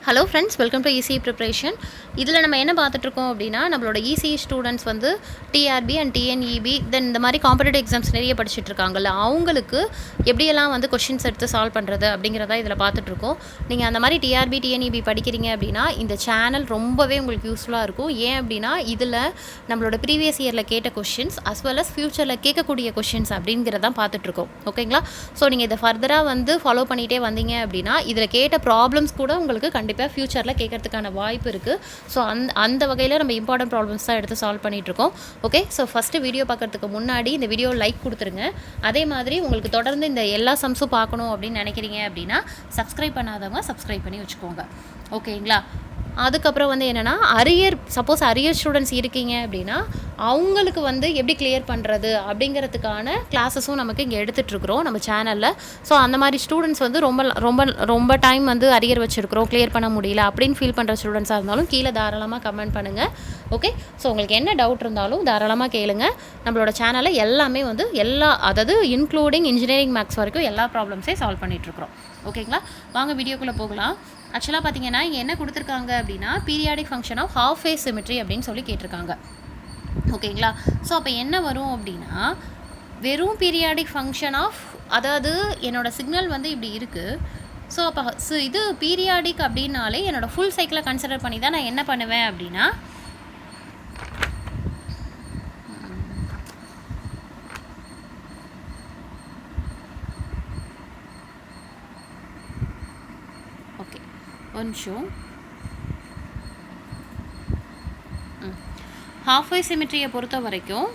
Hello friends, welcome to ECE preparation. இதில் நம்ம என்ன பார்த்துட்ருக்கோம் அப்படின்னா, நம்மளோட இசிஇ ஸ்டூடெண்ட்ஸ் வந்து டிஆர்பி அண்ட் டிஎன்இபி தென் இந்த மாதிரி காம்படிட்டிவ் எக்ஸாம்ஸ் நிறைய படிச்சுட்டு இருக்காங்கல்ல, அவங்களுக்கு எப்படியெல்லாம் வந்து கொஷின்ஸ் எடுத்து சால்வ் பண்ணுறது அப்படிங்கிறத இதில் பார்த்துட்ருக்கோம். நீங்கள் அந்த மாதிரி டிஆர்பி டிஎன்இபி படிக்கிறீங்க அப்படின்னா இந்த சேனல் ரொம்பவே உங்களுக்கு யூஸ்ஃபுல்லாக இருக்கும். ஏன் அப்படின்னா இதில் நம்மளோட ப்ரீவியஸ் இயரில் கேட்ட கொஷின்ஸ் அஸ் வெல் அஸ் ஃப்யூச்சரில் கேட்கக்கூடிய கொஷின்ஸ் அப்படிங்கிறதான் பார்த்துட்ருக்கோம். ஓகேங்களா? ஸோ நீங்கள் இதை ஃபர்தராக வந்து ஃபாலோ பண்ணிகிட்டே வந்தீங்க அப்படின்னா இதில் கேட்ட ப்ராப்ளம்ஸ் கூட உங்களுக்கு கண்டிப்பாக ஃப்யூச்சரில் கேட்கறதுக்கான வாய்ப்பு இருக்குது. ஸோ அந்த வகையில் நம்ம இம்பார்ட்டன்ட் ப்ராப்ளம்ஸ் தான் எடுத்து சால்வ் பண்ணிகிட்ருக்கோம். ஓகே, ஸோ ஃபஸ்ட்டு வீடியோ பார்க்குறதுக்கு முன்னாடி இந்த வீடியோ லைக் கொடுத்துருங்க. அதே மாதிரி உங்களுக்கு தொடர்ந்து இந்த எல்லா சம்ஸும் பார்க்கணும் அப்படின்னு நினைக்கிறீங்க அப்படின்னா சப்ஸ்கிரைப் பண்ணாதவங்க சப்ஸ்கிரைப் பண்ணி வச்சுக்கோங்க. ஓகேங்களா? அதுக்கப்புறம் வந்து என்னென்னா சப்போஸ் அரியர் ஸ்டூடெண்ட்ஸ் இருக்கீங்க அப்படின்னா அவங்களுக்கு வந்து எப்படி கிளியர் பண்ணுறது அப்படிங்கிறதுக்கான கிளாஸஸும் நமக்கு இங்கே எடுத்துகிட்ருக்குறோம் நம்ம சேனலில். ஸோ அந்த மாதிரி ஸ்டூடெண்ட்ஸ் வந்து ரொம்ப ரொம்ப ரொம்ப டைம் வந்து அரியர் வச்சுருக்கிறோம், கிளியர் பண்ண முடியல அப்படின்னு ஃபீல் பண்ணுற ஸ்டூடெண்ட்ஸாக இருந்தாலும் கீழே தாராளமாக கமெண்ட் பண்ணுங்கள். ஓகே, ஸோ உங்களுக்கு என்ன டவுட் இருந்தாலும் தாராளமாக கேளுங்க. நம்மளோட சேனலில் எல்லாமே வந்து அதாவது இன்க்ளூடிங் இன்ஜினியரிங் மேக்ஸ் வரைக்கும் எல்லா ப்ராப்ளம்ஸே சால்வ் பண்ணிகிட்ருக்குறோம். ஓகேங்களா? வாங்க வீடியோக்குள்ளே போகலாம். ஆக்சுவலாக பார்த்தீங்கன்னா இங்கே என்ன கொடுத்துருக்காங்க அப்படின்னா periodic function of half phase symmetry அப்படின்னு சொல்லி கேட்டிருக்காங்க. ஓகேங்களா? ஸோ அப்போ என்ன வரும் அப்படின்னா வெறும் பீரியாடிக் ஃபங்க்ஷன் ஆஃப், அதாவது என்னோடய சிக்னல் வந்து இப்படி இருக்குது. ஸோ அப்போ இது பீரியாடிக் அப்படின்னாலே என்னோடய ஃபுல் சைக்கிளை கன்சிடர் பண்ணி தான் நான் என்ன பண்ணுவேன் அப்படின்னா நிமிஷம் ஹாஃப் வே சிமெட்ரியை பொறுத்த வரைக்கும்